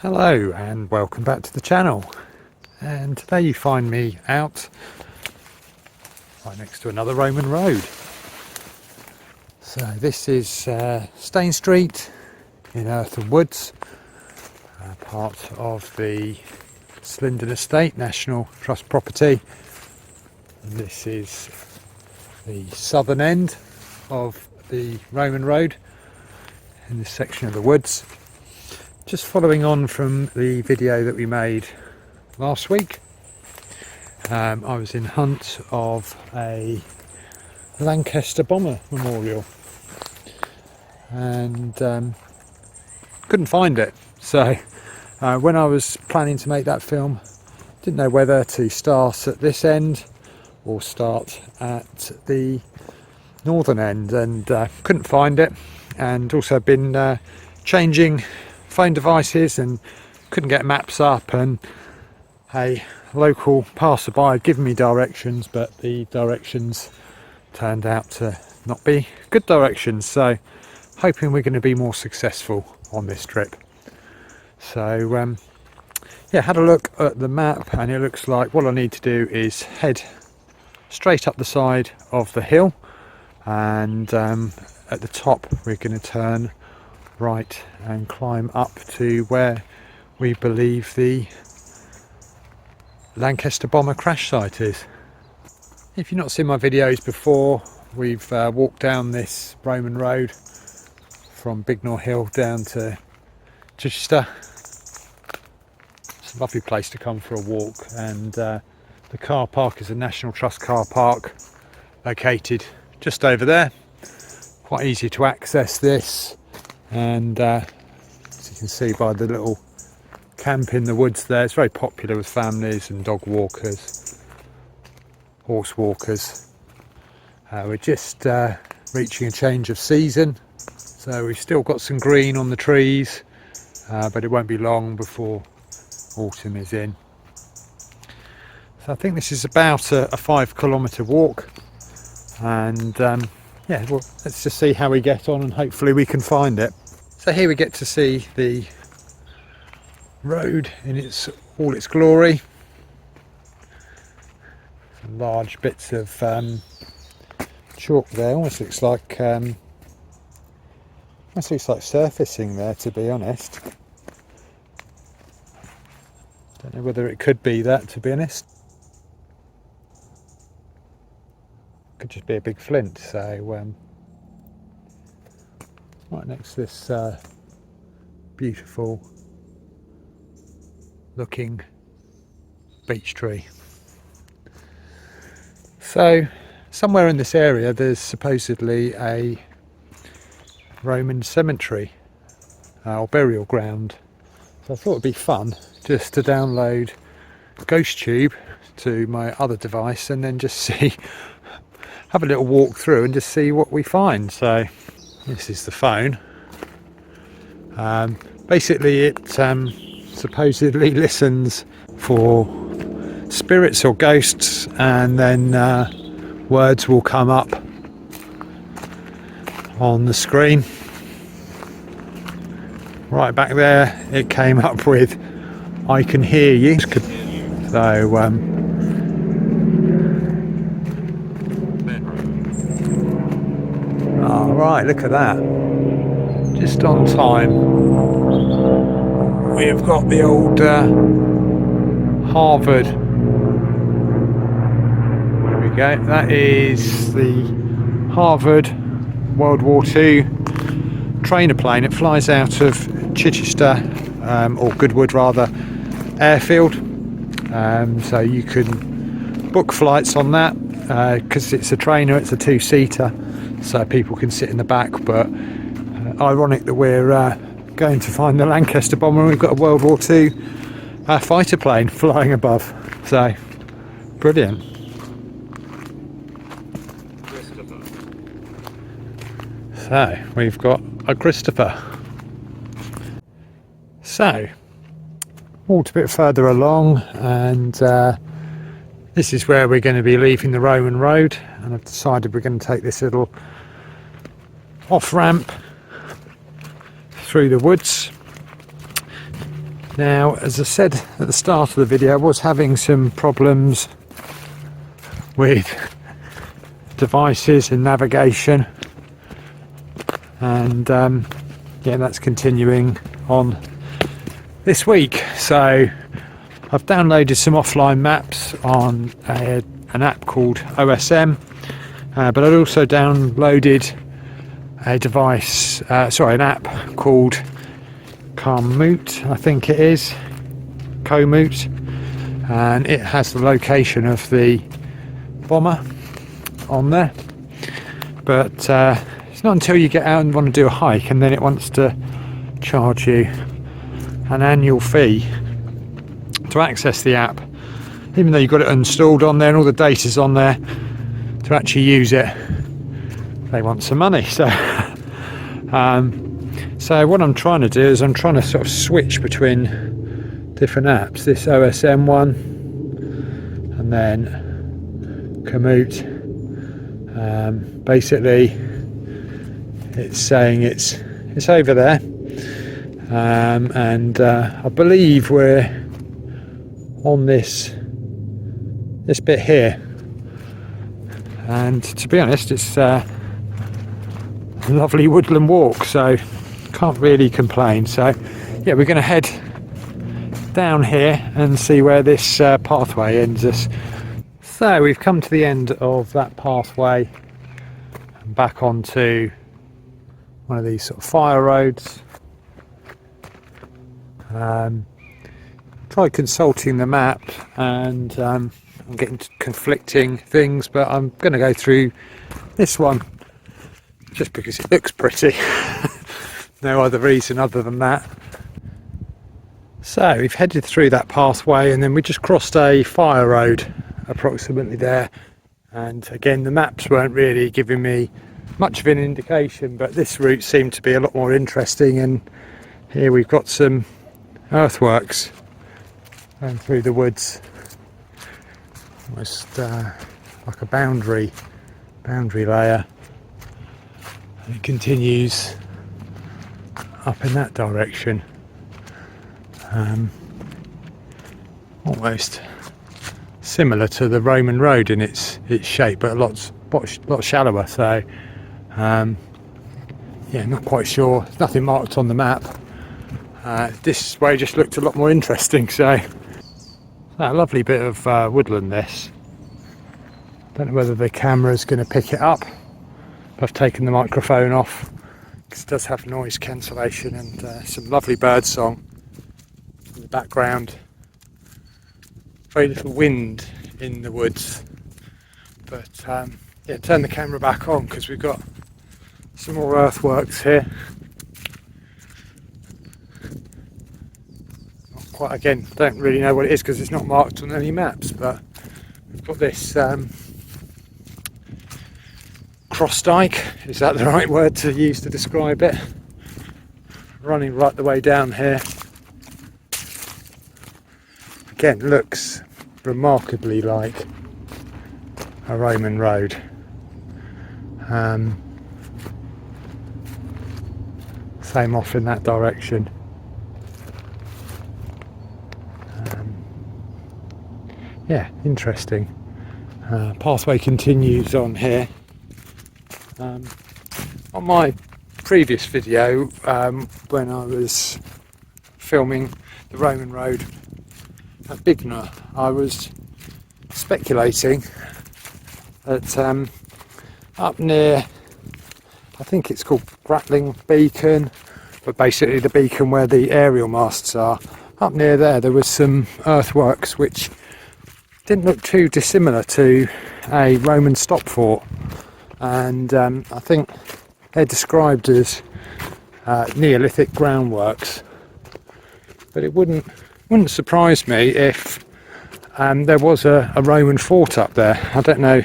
Hello and welcome back to the channel, and today you find me out right next to another Roman road. So this is Stane Street in Eartham Woods, part of the Slindon Estate National Trust property, and this is the southern end of the Roman road in this section of the woods. Just following on from the video that we made last week, I was in hunt of a Lancaster bomber memorial and couldn't find it. So when I was planning to make that film, didn't know whether to start at this end or start at the northern end, and couldn't find it, and also been changing phone devices and couldn't get maps up, and a local passerby had given me directions, but the directions turned out to not be good directions, so hoping we're going to be more successful on this trip. So yeah, had a look at the map, and it looks like what I need to do is head straight up the side of the hill, and at the top we're going to turn right and climb up to where we believe the Lancaster bomber crash site is. If you've not seen my videos before, we've walked down this Roman road from Bignor Hill down to Chichester. It's a lovely place to come for a walk, and the car park is a National Trust car park located just over there. Quite easy to access this, and as you can see by the little camp in the woods there, it's very popular with families and dog walkers, horse walkers. We're just reaching a change of season, so we've still got some green on the trees, but it won't be long before autumn is in. So I think this is about a 5-kilometre walk, and yeah, well, let's just see how we get on, and hopefully we can find it. So here we get to see the road in all its glory. Some large bits of chalk there, almost looks like surfacing there, to be honest. Don't know whether it could be that, to be honest. Could just be a big flint. So right next to this beautiful looking beech tree. So somewhere in this area there's supposedly a Roman cemetery or burial ground. So I thought it'd be fun just to download Ghosttube to my other device and then just see, have a little walk through and just see what we find. So this is the phone. Basically it supposedly listens for spirits or ghosts, and then words will come up on the screen. Right back there it came up with "I can hear you." So oh, right, look at that, just on time. We have got the old Harvard. There we go. That is the Harvard World War II trainer plane. It flies out of Chichester, or Goodwood rather, airfield. So you can book flights on that because it's a trainer. It's a 2-seater, so people can sit in the back. But ironic that we're going to find the Lancaster bomber and we've got a World War II fighter plane flying above. So brilliant. So we've got a Christopher. So walked a bit further along, and this is where we're going to be leaving the Roman road, and I've decided we're going to take this little off ramp through the woods. Now, as I said at the start of the video, I was having some problems with devices and navigation, and yeah, that's continuing on this week. So I've downloaded some offline maps on an app called OSM, but I'd also downloaded an app called Komoot, I think it is, Komoot, and it has the location of the bomber on there. But it's not until you get out and want to do a hike, and then it wants to charge you an annual fee to access the app, even though you've got it installed on there and all the data's on there. To actually use it, they want some money. So so what I'm trying to do is I'm trying to sort of switch between different apps, this OSM one and then Komoot. Basically it's saying it's over there, and I believe we're on this bit here, and to be honest, it's a lovely woodland walk, so can't really complain. So yeah, we're going to head down here and see where this pathway ends us. So we've come to the end of that pathway and back onto one of these sort of fire roads. Tried consulting the map, and I'm getting conflicting things, but I'm going to go through this one just because it looks pretty. No other reason other than that. So we've headed through that pathway, and then we just crossed a fire road approximately there, and again the maps weren't really giving me much of an indication, but this route seemed to be a lot more interesting, and here we've got some earthworks going through the woods, almost like a boundary layer, and it continues up in that direction, almost similar to the Roman road in its shape, but a lot shallower. So yeah, not quite sure, there's nothing marked on the map. This way just looked a lot more interesting. So a lovely bit of woodland this. Don't know whether the camera's going to pick it up. I've taken the microphone off because it does have noise cancellation, and some lovely bird song in the background. Very little wind in the woods, but yeah, turn the camera back on because we've got some more earthworks here. Not quite, again, don't really know what it is because it's not marked on any maps, but we've got this cross dike, is that the right word to use to describe it, running right the way down here. Again, looks remarkably like a Roman road. Same off in that direction. Yeah, interesting. Pathway continues on here. On my previous video, when I was filming the Roman road at Bignor, I was speculating that up near, I think it's called Gratling Beacon, but basically the beacon where the aerial masts are, up near there was some earthworks which didn't look too dissimilar to a Roman stop fort, and I think they're described as Neolithic groundworks, but it wouldn't surprise me if there was a Roman fort up there. I don't know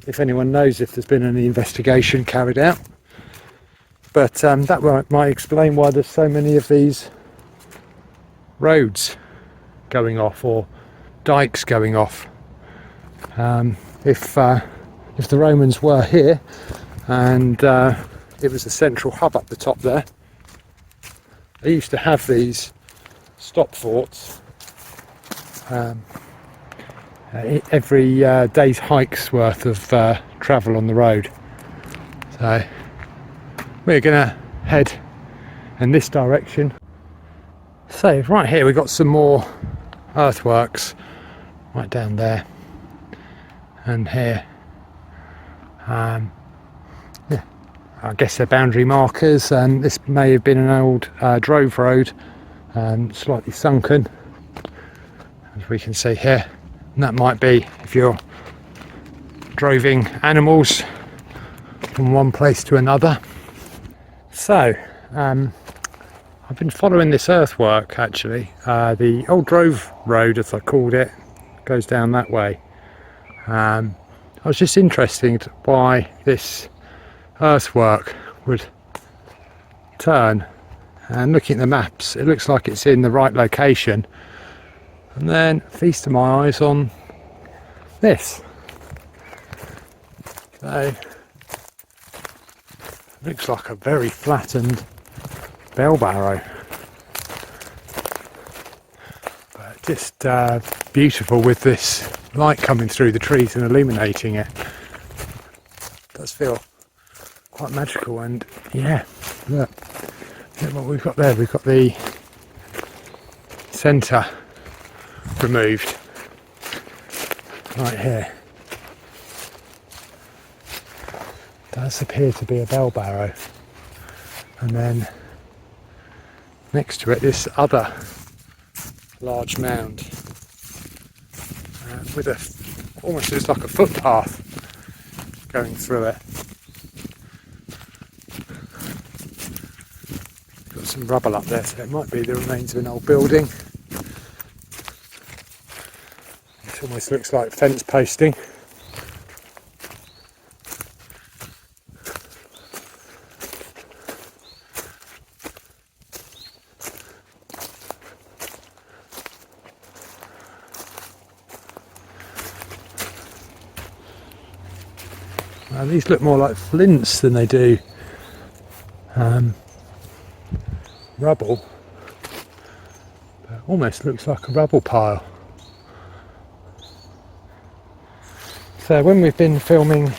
if anyone knows if there's been any investigation carried out, but that might explain why there's so many of these roads going off, or dikes going off. If the Romans were here and it was a central hub up the top there, they used to have these stop forts. Every day's hike's worth of travel on the road. So we're gonna head in this direction. So right here we've got some more earthworks right down there and here. Yeah, I guess they're boundary markers, and this may have been an old drove road, slightly sunken, as we can see here. And that might be if you're droving animals from one place to another. So I've been following this earthwork actually. The old drove road, as I called it, goes down that way. I was just interested why this earthwork would turn, and looking at the maps it looks like it's in the right location, and then feasted my eyes on this. So looks like a very flattened bell barrow, but just beautiful with this light coming through the trees and illuminating it. It does feel quite magical. And yeah, look what we've got there. We've got the centre removed right here. Does appear to be a bell barrow, and then next to it this other large mound with almost just like a footpath going through it. Got some rubble up there, so it might be the remains of an old building. It almost looks like fence posting. These look more like flints than they do rubble, but almost looks like a rubble pile. So when we've been filming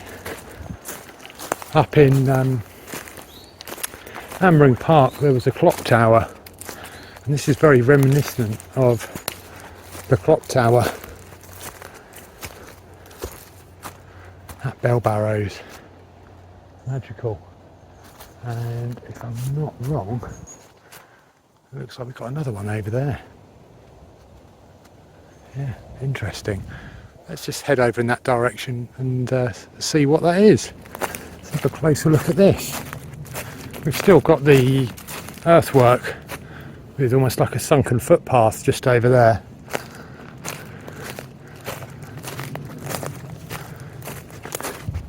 up in Hammering Park, there was a clock tower, and this is very reminiscent of the clock tower at Bell Barrows. Magical. And if I'm not wrong, it looks like we've got another one over there. Yeah, interesting. Let's just head over in that direction and see what that is. Let's have a closer look at this. We've still got the earthwork with almost like a sunken footpath just over there.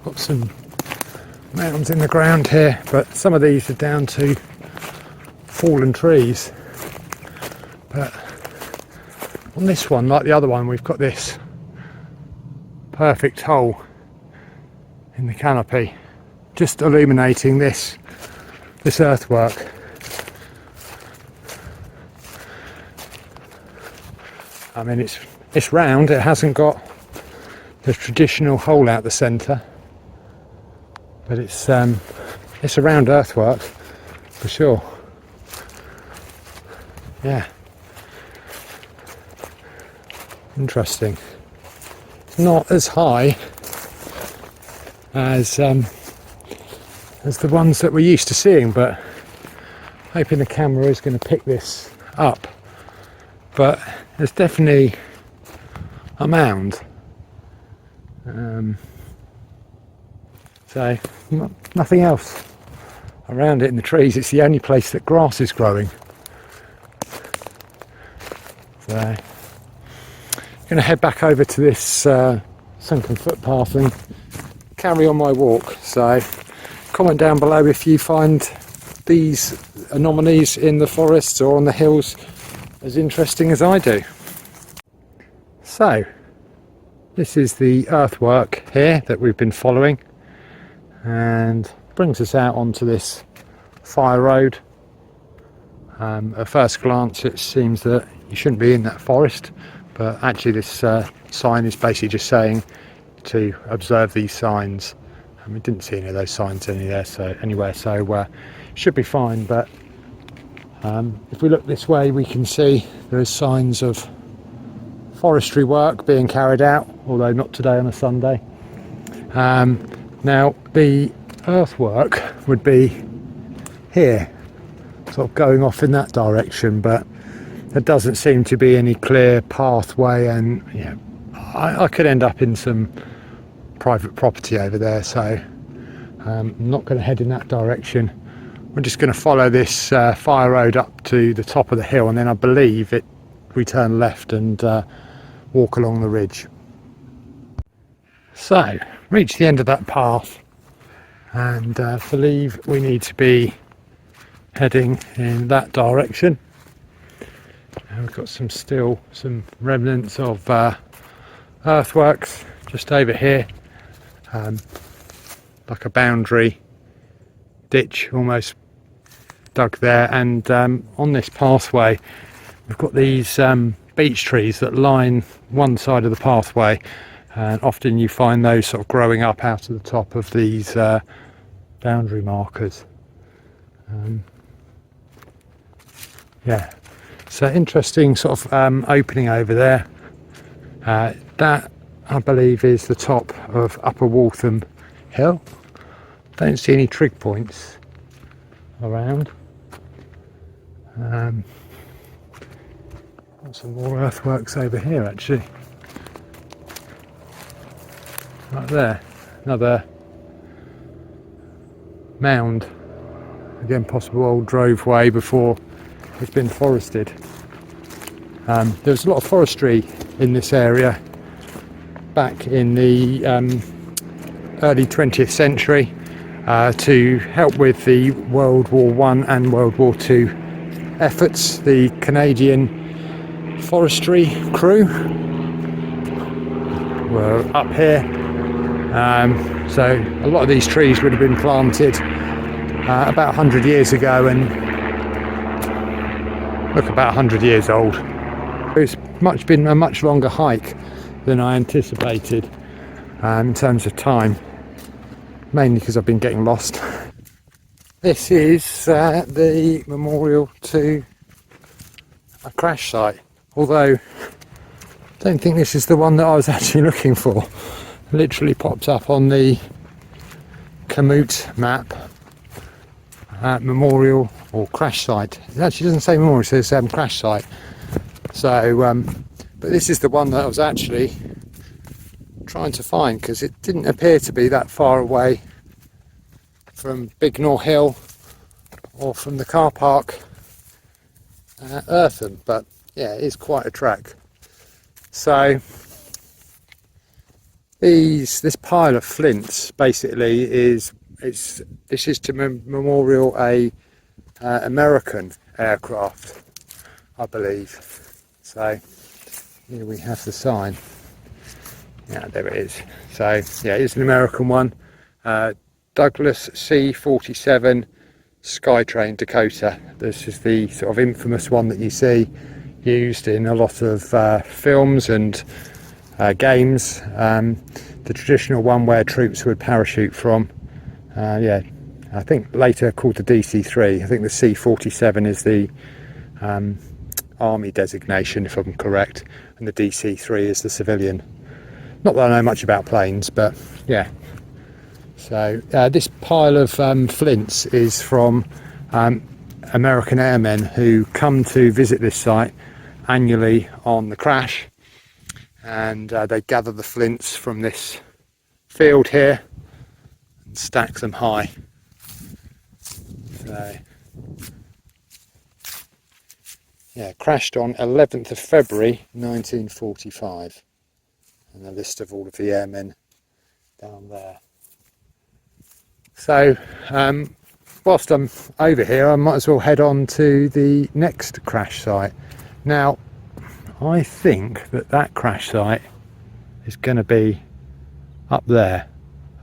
Got some mounds in the ground here, but some of these are down to fallen trees. But on this one, like the other one, we've got this perfect hole in the canopy, just illuminating this earthwork. I mean, it's round. It hasn't got the traditional hole out the centre, but it's a round earthwork for sure. Yeah, interesting. It's not as high as the ones that we're used to seeing, but hoping the camera is going to pick this up. But there's definitely a mound. So nothing else around it in the trees. It's the only place that grass is growing. So I'm going to head back over to this sunken footpath and carry on my walk. So comment down below if you find these anomalies in the forests or on the hills as interesting as I do. So this is the earthwork here that we've been following, and brings us out onto this fire road. At first glance it seems that you shouldn't be in that forest, but actually this sign is basically just saying to observe these signs. We didn't see any of those signs anywhere, so should be fine. But if we look this way, we can see there is signs of forestry work being carried out, although not today on a Sunday. Now the earthwork would be here, sort of going off in that direction, but there doesn't seem to be any clear pathway, and I could end up in some private property over there, so I'm not going to head in that direction. We're just going to follow this fire road up to the top of the hill, and then I believe we turn left and walk along the ridge. So reach the end of that path, and believe we need to be heading in that direction. And we've got some remnants of earthworks just over here, like a boundary ditch almost dug there, and on this pathway we've got these beech trees that line one side of the pathway, and often you find those sort of growing up out of the top of these boundary markers. So interesting sort of opening over there. That I believe is the top of Upper Waltham Hill. Don't see any trig points around. Got some more earthworks over here actually. Right there, another mound. Again, possible old droveway before it's been forested. There's a lot of forestry in this area back in the early 20th century to help with the World War I and World War II efforts. The Canadian forestry crew were up here, so a lot of these trees would have been planted about 100 years ago, and look, about 100 years old. It's been a much longer hike than I anticipated in terms of time, mainly because I've been getting lost. This is the memorial to a crash site, although I don't think this is the one that I was actually looking for. It literally pops up on the Komoot map, memorial or crash site. It actually doesn't say memorial, it says crash site. So, but this is the one that I was actually trying to find, because it didn't appear to be that far away from Bignor Hill or from the car park at Eartham, but yeah, it is quite a trek. So this pile of flints basically this is to memorial a American aircraft, I believe. So here we have the sign. Yeah, there it is. So yeah, it's an American one. Douglas C47 Skytrain Dakota. This is the sort of infamous one that you see used in a lot of films and games. The traditional one where troops would parachute from. I think later called the DC-3. I think the C47 is the army designation, if I'm correct, and the DC-3 is the civilian. Not that I know much about planes, but yeah. So this pile of flints is from American airmen who come to visit this site annually on the crash, and they gather the flints from this field here and stack them high. So yeah, crashed on 11th of February 1945, and a list of all of the airmen down there. So whilst I'm over here, I might as well head on to the next crash site. Now I think that crash site is going to be up there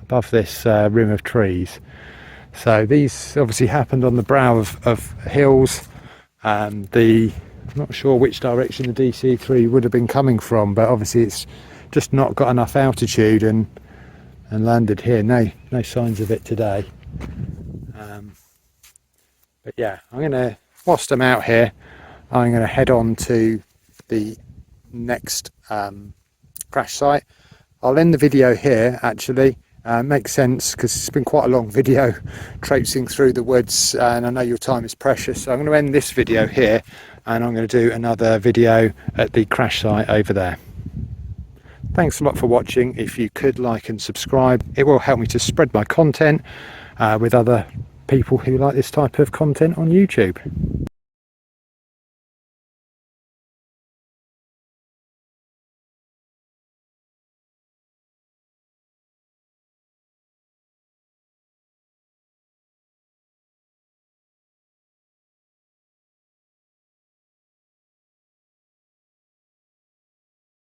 above this rim of trees. So these obviously happened on the brow of hills I'm not sure which direction the DC3 would have been coming from, but obviously it's just not got enough altitude and landed here. No signs of it today. But yeah, whilst I'm out here, I'm going to head on to the next crash site. I'll end the video here actually. Makes sense because it's been quite a long video traipsing through the woods, and I know your time is precious, so I'm going to end this video here and I'm going to do another video at the crash site over there. Thanks a lot for watching. If you could like and subscribe, it will help me to spread my content with other people who like this type of content on YouTube.